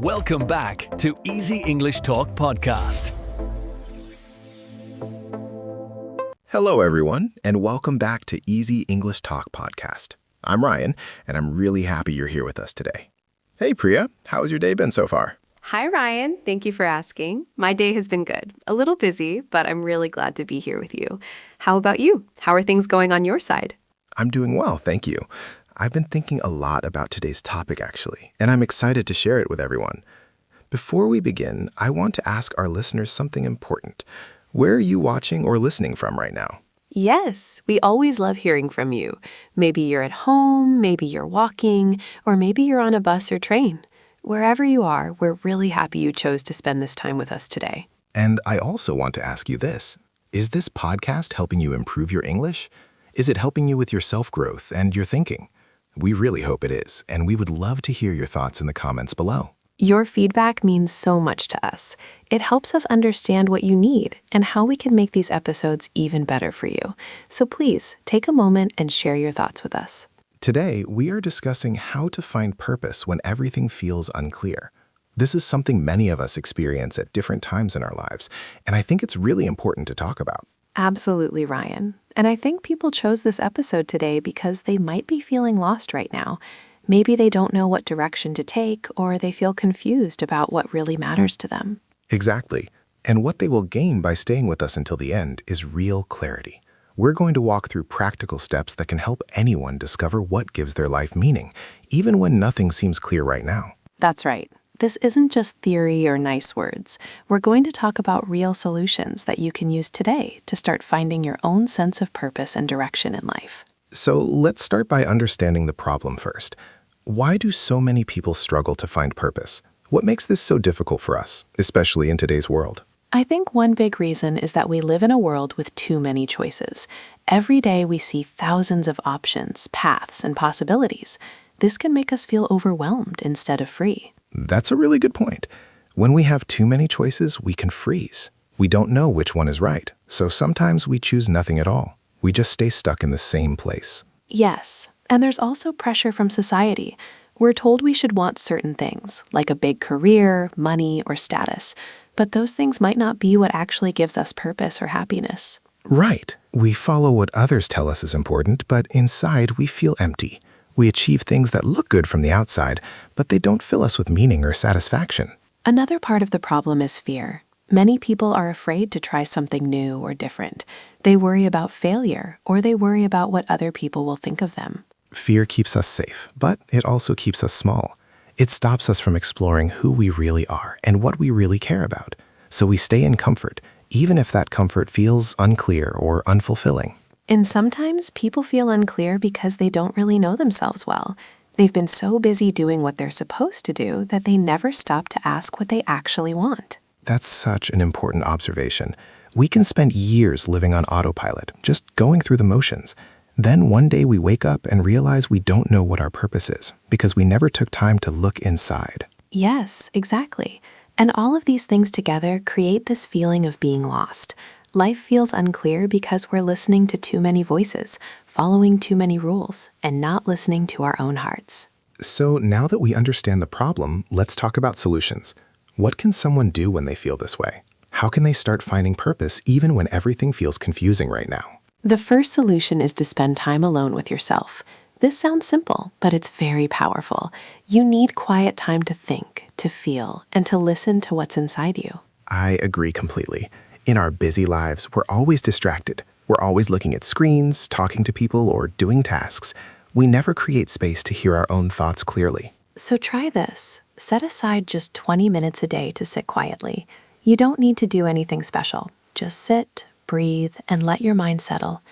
Welcome back to Easy English Talk Podcast. Hello, everyone, and welcome back to Easy English Talk Podcast. I'm Ryan, and I'm really happy you're here with us today. Hey, Priya, how has your day been so far? Hi, Ryan. Thank you for asking. My day has been good. A little busy, but I'm really glad to be here with you. How about you? How are things going on your side? I'm doing well, thank you. I've been thinking a lot about today's topic, actually, and I'm excited to share it with everyone. Before we begin, I want to ask our listeners something important. Where are you watching or listening from right now? Yes, we always love hearing from you. Maybe you're at home, maybe you're walking, or maybe you're on a bus or train. Wherever you are, we're really happy you chose to spend this time with us today. And I also want to ask you this. Is this podcast helping you improve your English? Is it helping you with your self-growth and your thinking? We really hope it is, and we would love to hear your thoughts in the comments below. Your feedback means so much to us. It helps us understand what you need and how we can make these episodes even better for you. So please, take a moment and share your thoughts with us. Today, we are discussing how to find purpose when everything feels unclear. This is something many of us experience at different times in our lives, and I think it's really important to talk about. Absolutely, Ryan. And I think people chose this episode today because they might be feeling lost right now. Maybe they don't know what direction to take, or they feel confused about what really matters to them. Exactly. And what they will gain by staying with us until the end is real clarity. We're going to walk through practical steps that can help anyone discover what gives their life meaning, even when nothing seems clear right now. That's right. This isn't just theory or nice words. We're going to talk about real solutions that you can use today to start finding your own sense of purpose and direction in life. So let's start by understanding the problem first. Why do so many people struggle to find purpose? What makes this so difficult for us, especially in today's world? I think one big reason is that we live in a world with too many choices. Every day we see thousands of options, paths, and possibilities. This can make us feel overwhelmed instead of free. That's a really good point. When we have too many choices, we can freeze. We don't know which one is right, so sometimes we choose nothing at all. We just stay stuck in the same place. Yes, and there's also pressure from society. We're told we should want certain things, like a big career, money, or status, but those things might not be what actually gives us purpose or happiness. Right. We follow what others tell us is important, but inside we feel empty. We achieve things that look good from the outside, but they don't fill us with meaning or satisfaction. Another part of the problem is fear. Many people are afraid to try something new or different. They worry about failure, or they worry about what other people will think of them. Fear keeps us safe, but it also keeps us small. It stops us from exploring who we really are and what we really care about. So we stay in comfort, even if that comfort feels unclear or unfulfilling. And sometimes people feel unclear because they don't really know themselves well. They've been so busy doing what they're supposed to do that they never stop to ask what they actually want. That's such an important observation. We can spend years living on autopilot, just going through the motions. Then one day we wake up and realize we don't know what our purpose is because we never took time to look inside. Yes, exactly. And all of these things together create this feeling of being lost. Life feels unclear because we're listening to too many voices, following too many rules, and not listening to our own hearts. So now that we understand the problem, let's talk about solutions. What can someone do when they feel this way? How can they start finding purpose even when everything feels confusing right now? The first solution is to spend time alone with yourself. This sounds simple, but it's very powerful. You need quiet time to think, to feel, and to listen to what's inside you. I agree completely. In our busy lives, we're always distracted. We're always looking at screens, talking to people, or doing tasks. We never create space to hear our own thoughts clearly. So try this. Set aside just 20 minutes a day to sit quietly. You don't need to do anything special. Just sit, breathe, and let your mind settle.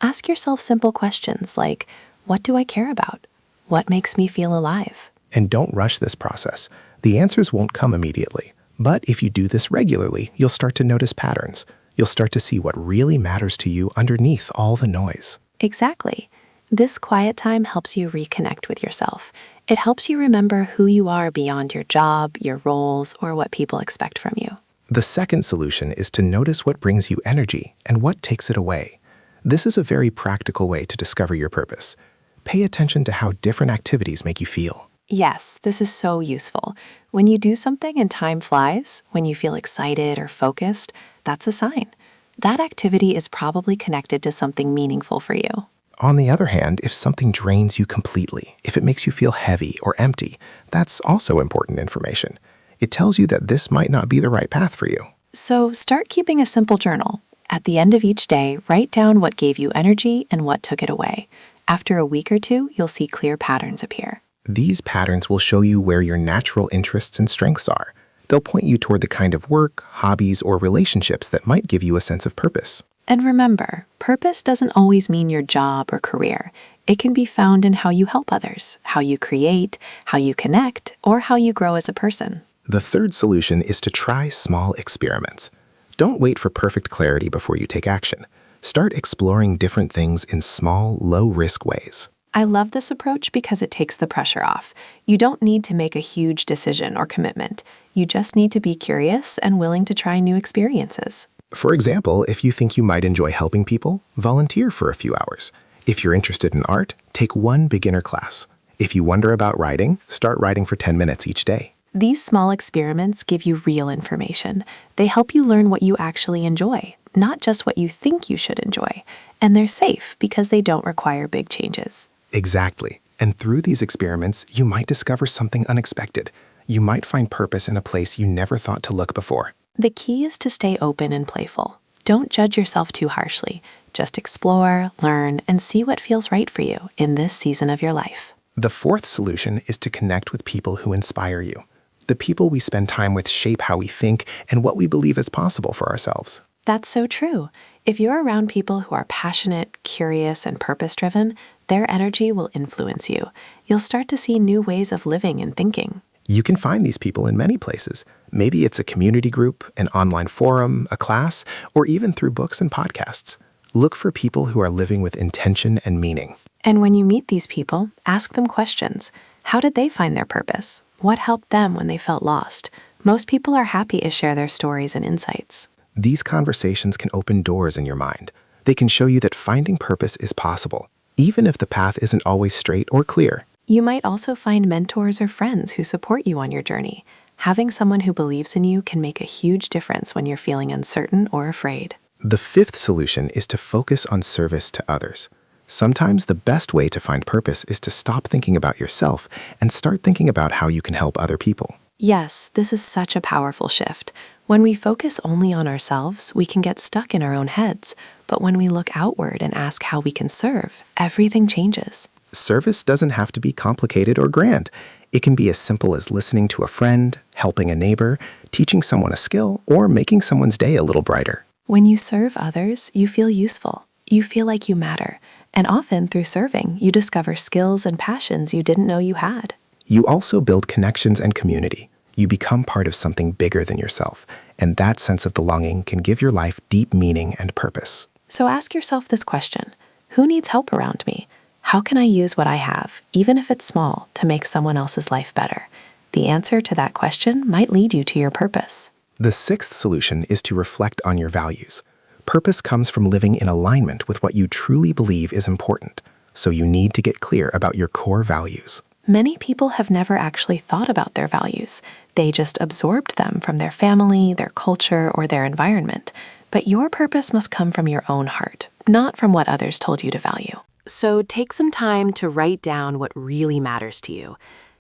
Ask yourself simple questions like, what do I care about? What makes me feel alive? And don't rush this process. The answers won't come immediately. But if you do this regularly, you'll start to notice patterns. You'll start to see what really matters to you underneath all the noise. Exactly. This quiet time helps you reconnect with yourself. It helps you remember who you are beyond your job, your roles, or what people expect from you. The second solution is to notice what brings you energy and what takes it away. This is a very practical way to discover your purpose. Pay attention to how different activities make you feel. Yes, this is so useful. When you do something and time flies, when you feel excited or focused, that's a sign. That activity is probably connected to something meaningful for you. On the other hand, if something drains you completely, if it makes you feel heavy or empty, that's also important information. It tells you that this might not be the right path for you. So start keeping a simple journal. At the end of each day, write down what gave you energy and what took it away. After a week or two, you'll see clear patterns appear. These patterns will show you where your natural interests and strengths are. They'll point you toward the kind of work, hobbies, or relationships that might give you a sense of purpose. And remember, purpose doesn't always mean your job or career. It can be found in how you help others, how you create, how you connect, or how you grow as a person. The third solution is to try small experiments. Don't wait for perfect clarity before you take action. Start exploring different things in small, low-risk ways. I love this approach because it takes the pressure off. You don't need to make a huge decision or commitment. You just need to be curious and willing to try new experiences. For example, if you think you might enjoy helping people, volunteer for a few hours. If you're interested in art, take one beginner class. If you wonder about writing, start writing for 10 minutes each day. These small experiments give you real information. They help you learn what you actually enjoy, not just what you think you should enjoy. And they're safe because they don't require big changes. Exactly. And through these experiments, you might discover something unexpected. You might find purpose in a place you never thought to look before. The key is to stay open and playful. Don't judge yourself too harshly. Just explore, learn, and see what feels right for you in this season of your life. The fourth solution is to connect with people who inspire you. The people we spend time with shape how we think and what we believe is possible for ourselves. That's so true. If you're around people who are passionate, curious, and purpose-driven, their energy will influence you. You'll start to see new ways of living and thinking. You can find these people in many places. Maybe it's a community group, an online forum, a class, or even through books and podcasts. Look for people who are living with intention and meaning. And when you meet these people, ask them questions. How did they find their purpose? What helped them when they felt lost? Most people are happy to share their stories and insights. These conversations can open doors in your mind. They can show you that finding purpose is possible, even if the path isn't always straight or clear. You might also find mentors or friends who support you on your journey. Having someone who believes in you can make a huge difference when you're feeling uncertain or afraid. The fifth solution is to focus on service to others. Sometimes the best way to find purpose is to stop thinking about yourself and start thinking about how you can help other people. Yes, this is such a powerful shift. When we focus only on ourselves, we can get stuck in our own heads. But when we look outward and ask how we can serve, everything changes. Service doesn't have to be complicated or grand. It can be as simple as listening to a friend, helping a neighbor, teaching someone a skill, or making someone's day a little brighter. When you serve others, you feel useful. You feel like you matter. And often through serving, you discover skills and passions you didn't know you had. You also build connections and community. You become part of something bigger than yourself, and that sense of belonging can give your life deep meaning and purpose. So ask yourself this question: who needs help around me? How can I use what I have, even if it's small, to make someone else's life better? The answer to that question might lead you to your purpose. The sixth solution is to reflect on your values. Purpose comes from living in alignment with what you truly believe is important, so you need to get clear about your core values. Many people have never actually thought about their values. They just absorbed them from their family, their culture, or their environment. But your purpose must come from your own heart, not from what others told you to value. So take some time to write down what really matters to you.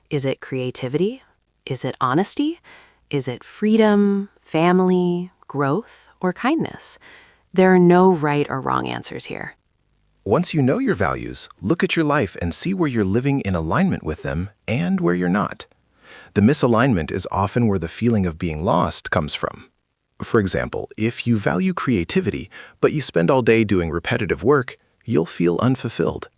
Is it creativity? Is it honesty? Is it freedom, family, growth, or kindness? There are no right or wrong answers here. Once you know your values, look at your life and see where you're living in alignment with them and where you're not. The misalignment is often where the feeling of being lost comes from. For example, if you value creativity, but you spend all day doing repetitive work, you'll feel unfulfilled.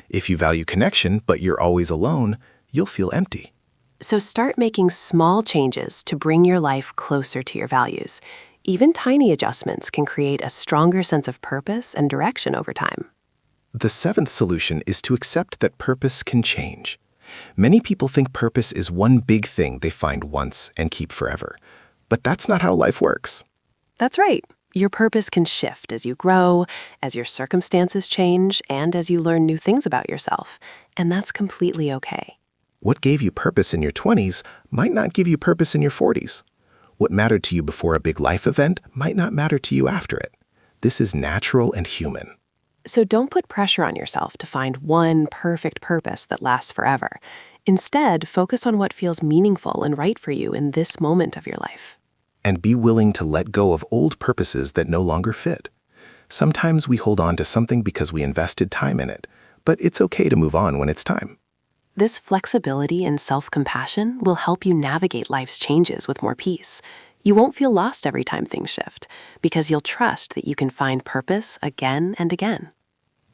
If you value connection, but you're always alone, you'll feel empty. So start making small changes to bring your life closer to your values. Even tiny adjustments can create a stronger sense of purpose and direction over time. The seventh solution is to accept that purpose can change. Many people think purpose is one big thing they find once and keep forever. But that's not how life works. That's right. Your purpose can shift as you grow, as your circumstances change, and as you learn new things about yourself. And that's completely okay. What gave you purpose in your 20s might not give you purpose in your 40s. What mattered to you before a big life event might not matter to you after it. This is natural and human. So don't put pressure on yourself to find one perfect purpose that lasts forever. Instead, focus on what feels meaningful and right for you in this moment of your life. And be willing to let go of old purposes that no longer fit. Sometimes we hold on to something because we invested time in it, but it's okay to move on when it's time. This flexibility and self-compassion will help you navigate life's changes with more peace. You won't feel lost every time things shift, because you'll trust that you can find purpose again and again.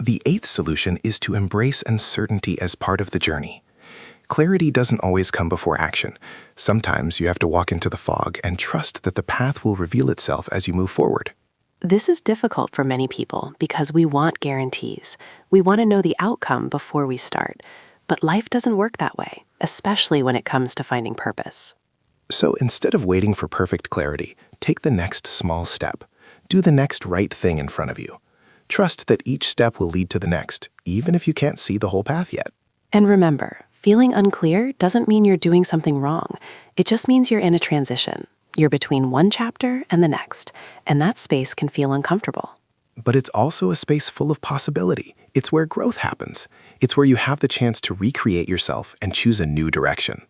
The eighth solution is to embrace uncertainty as part of the journey. Clarity doesn't always come before action. Sometimes you have to walk into the fog and trust that the path will reveal itself as you move forward. This is difficult for many people because we want guarantees. We want to know the outcome before we start. But life doesn't work that way, especially when it comes to finding purpose. So instead of waiting for perfect clarity, take the next small step. Do the next right thing in front of you. Trust that each step will lead to the next, even if you can't see the whole path yet. And remember, feeling unclear doesn't mean you're doing something wrong. It just means you're in a transition. You're between one chapter and the next, and that space can feel uncomfortable. But it's also a space full of possibility. It's where growth happens. It's where you have the chance to recreate yourself and choose a new direction.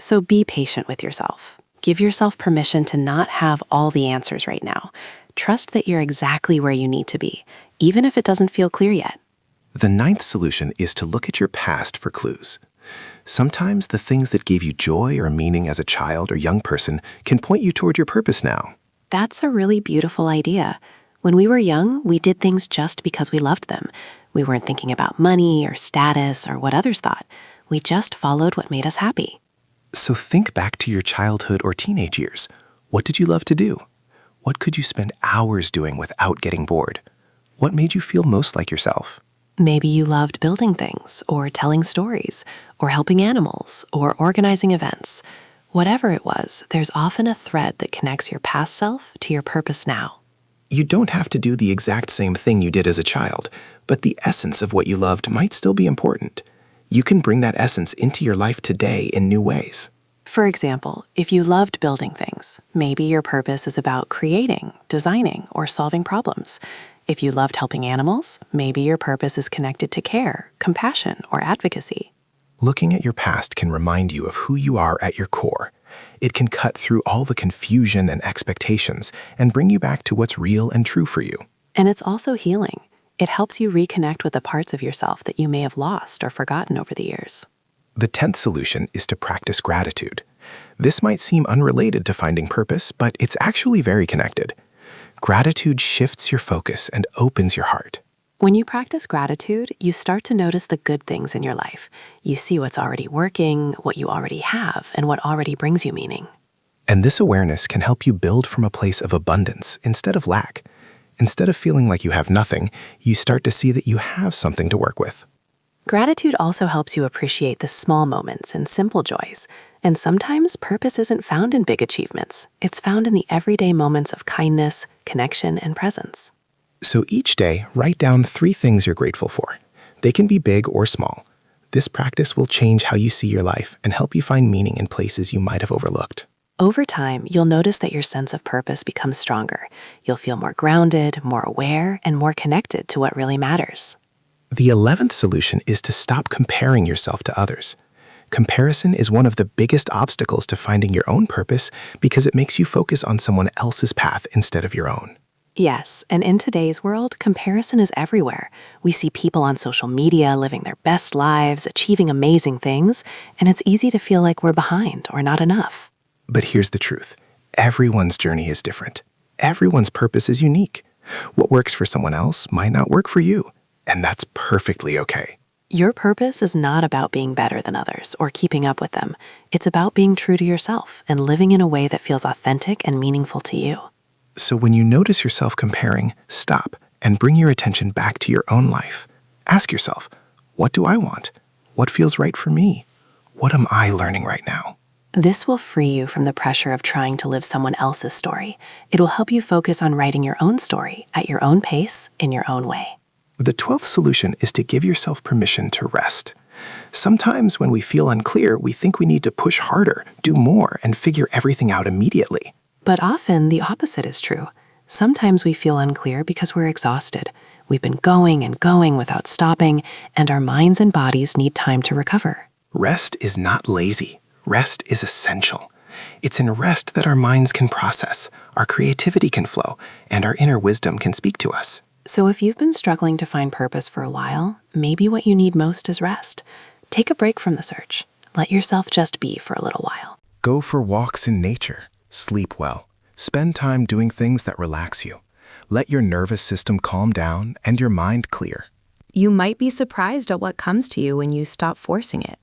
So be patient with yourself. Give yourself permission to not have all the answers right now. Trust that you're exactly where you need to be, even if it doesn't feel clear yet. The ninth solution is to look at your past for clues. Sometimes the things that gave you joy or meaning as a child or young person can point you toward your purpose now. That's a really beautiful idea. When we were young, we did things just because we loved them. We weren't thinking about money or status or what others thought. We just followed what made us happy. So think back to your childhood or teenage years. What did you love to do? What could you spend hours doing without getting bored? What made you feel most like yourself? Maybe you loved building things, or telling stories, or helping animals, or organizing events. Whatever it was, there's often a thread that connects your past self to your purpose now. You don't have to do the exact same thing you did as a child, but the essence of what you loved might still be important. You can bring that essence into your life today in new ways. For example, if you loved building things, maybe your purpose is about creating, designing, or solving problems. If you loved helping animals, maybe your purpose is connected to care, compassion, or advocacy. Looking at your past can remind you of who you are at your core. It can cut through all the confusion and expectations and bring you back to what's real and true for you. And it's also healing. It helps you reconnect with the parts of yourself that you may have lost or forgotten over the years. The 10th solution is to practice gratitude. This might seem unrelated to finding purpose, but it's actually very connected. Gratitude shifts your focus and opens your heart. When you practice gratitude, you start to notice the good things in your life. You see what's already working, what you already have, and what already brings you meaning. And this awareness can help you build from a place of abundance instead of lack. Instead of feeling like you have nothing, you start to see that you have something to work with. Gratitude also helps you appreciate the small moments and simple joys. And sometimes purpose isn't found in big achievements. It's found in the everyday moments of kindness, connection, and presence. So each day, write down 3 things you're grateful for. They can be big or small. This practice will change how you see your life and help you find meaning in places you might have overlooked. Over time, you'll notice that your sense of purpose becomes stronger. You'll feel more grounded, more aware, and more connected to what really matters. The 11th solution is to stop comparing yourself to others. Comparison is one of the biggest obstacles to finding your own purpose because it makes you focus on someone else's path instead of your own. Yes, and in today's world, comparison is everywhere. We see people on social media living their best lives, achieving amazing things, and it's easy to feel like we're behind or not enough. But here's the truth. Everyone's journey is different. Everyone's purpose is unique. What works for someone else might not work for you, and that's perfectly okay. Your purpose is not about being better than others or keeping up with them. It's about being true to yourself and living in a way that feels authentic and meaningful to you. So when you notice yourself comparing, stop and bring your attention back to your own life. Ask yourself, what do I want? What feels right for me? What am I learning right now? This will free you from the pressure of trying to live someone else's story. It will help you focus on writing your own story at your own pace, in your own way. The 12th solution is to give yourself permission to rest. Sometimes when we feel unclear, we think we need to push harder, do more, and figure everything out immediately. But often the opposite is true. Sometimes we feel unclear because we're exhausted. We've been going and going without stopping, and our minds and bodies need time to recover. Rest is not lazy. Rest is essential. It's in rest that our minds can process, our creativity can flow, and our inner wisdom can speak to us. So if you've been struggling to find purpose for a while, maybe what you need most is rest. Take a break from the search. Let yourself just be for a little while. Go for walks in nature. Sleep well. Spend time doing things that relax you. Let your nervous system calm down and your mind clear. You might be surprised at what comes to you when you stop forcing it.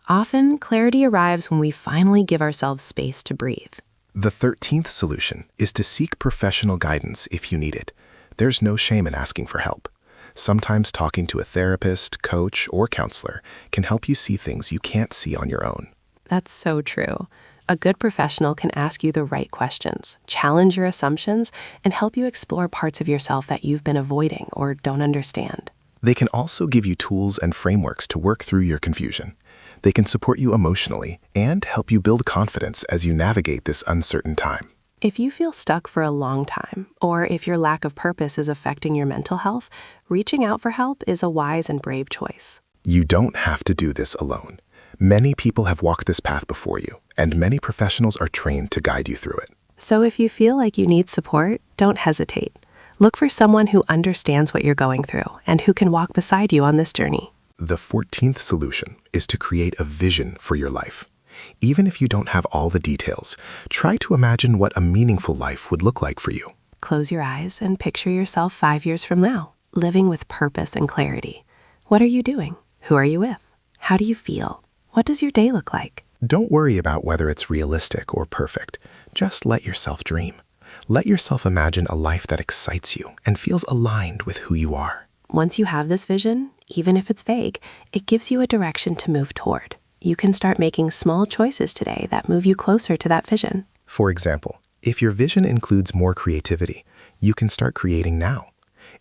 Often, clarity arrives when we finally give ourselves space to breathe. The 13th solution is to seek professional guidance if you need it. There's no shame in asking for help. Sometimes talking to a therapist, coach, or counselor can help you see things you can't see on your own. That's so true. A good professional can ask you the right questions, challenge your assumptions, and help you explore parts of yourself that you've been avoiding or don't understand. They can also give you tools and frameworks to work through your confusion. They can support you emotionally and help you build confidence as you navigate this uncertain time. If you feel stuck for a long time, or if your lack of purpose is affecting your mental health, reaching out for help is a wise and brave choice. You don't have to do this alone. Many people have walked this path before you, and many professionals are trained to guide you through it. So if you feel like you need support, don't hesitate. Look for someone who understands what you're going through and who can walk beside you on this journey. The 14th solution is to create a vision for your life. Even if you don't have all the details, try to imagine what a meaningful life would look like for you. Close your eyes and picture yourself 5 years from now, living with purpose and clarity. What are you doing? Who are you with? How do you feel? What does your day look like? Don't worry about whether it's realistic or perfect. Just let yourself dream. Let yourself imagine a life that excites you and feels aligned with who you are. Once you have this vision, even if it's vague, it gives you a direction to move toward. You can start making small choices today that move you closer to that vision. For example, if your vision includes more creativity, you can start creating now.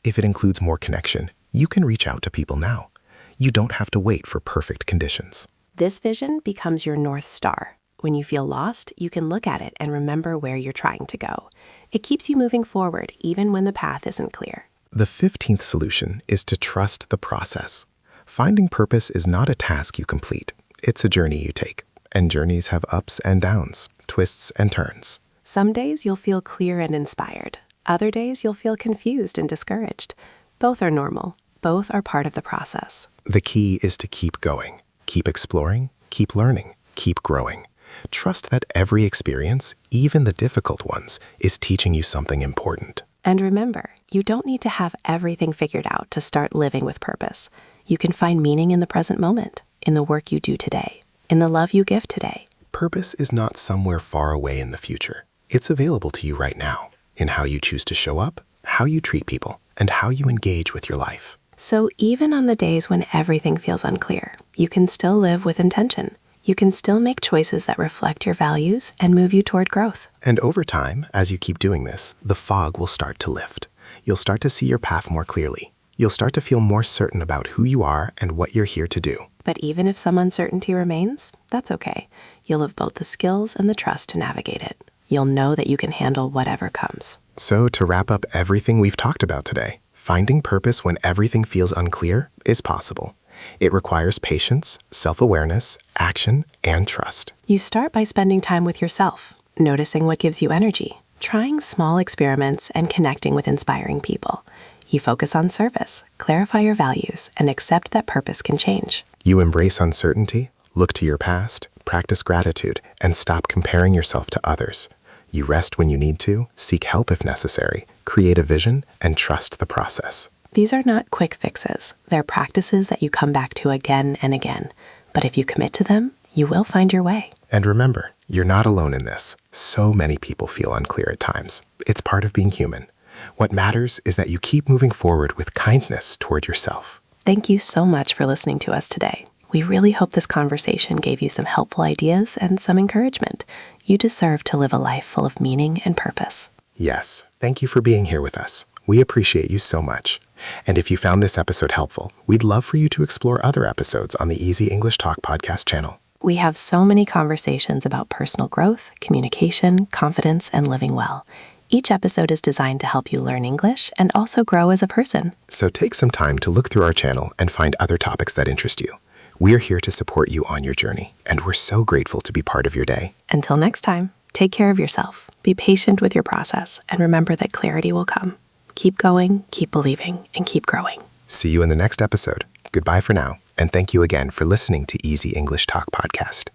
If it includes more connection, you can reach out to people now. You don't have to wait for perfect conditions. This vision becomes your North Star. When you feel lost, you can look at it and remember where you're trying to go. It keeps you moving forward even when the path isn't clear. The 15th solution is to trust the process. Finding purpose is not a task you complete. It's a journey you take, and journeys have ups and downs, twists and turns. Some days you'll feel clear and inspired. Other days you'll feel confused and discouraged. Both are normal. Both are part of the process. The key is to keep going, keep exploring, keep learning, keep growing. Trust that every experience, even the difficult ones, is teaching you something important. And remember, you don't need to have everything figured out to start living with purpose. You can find meaning in the present moment, in the work you do today, in the love you give today. Purpose is not somewhere far away in the future. It's available to you right now, in how you choose to show up, how you treat people, and how you engage with your life. So even on the days when everything feels unclear, you can still live with intention. You can still make choices that reflect your values and move you toward growth. And over time, as you keep doing this, the fog will start to lift. You'll start to see your path more clearly. You'll start to feel more certain about who you are and what you're here to do. But even if some uncertainty remains, that's okay. You'll have both the skills and the trust to navigate it. You'll know that you can handle whatever comes. So to wrap up everything we've talked about today, finding purpose when everything feels unclear is possible. It requires patience, self-awareness, action, and trust. You start by spending time with yourself, noticing what gives you energy, trying small experiments, and connecting with inspiring people. You focus on service, clarify your values, and accept that purpose can change. You embrace uncertainty, look to your past, practice gratitude, and stop comparing yourself to others. You rest when you need to, seek help if necessary, create a vision, and trust the process. These are not quick fixes. They're practices that you come back to again and again. But if you commit to them, you will find your way. And remember, you're not alone in this. So many people feel unclear at times. It's part of being human. What matters is that you keep moving forward with kindness toward yourself. Thank you so much for listening to us today. We really hope this conversation gave you some helpful ideas and some encouragement. You deserve to live a life full of meaning and purpose. Yes, thank you for being here with us. We appreciate you so much. And if you found this episode helpful, we'd love for you to explore other episodes on the Easy English Talk podcast channel. We have so many conversations about personal growth, communication, confidence, and living well. Each episode is designed to help you learn English and also grow as a person. So take some time to look through our channel and find other topics that interest you. We're here to support you on your journey, and we're so grateful to be part of your day. Until next time, take care of yourself, be patient with your process, and remember that clarity will come. Keep going, keep believing, and keep growing. See you in the next episode. Goodbye for now, and thank you again for listening to Easy English Talk podcast.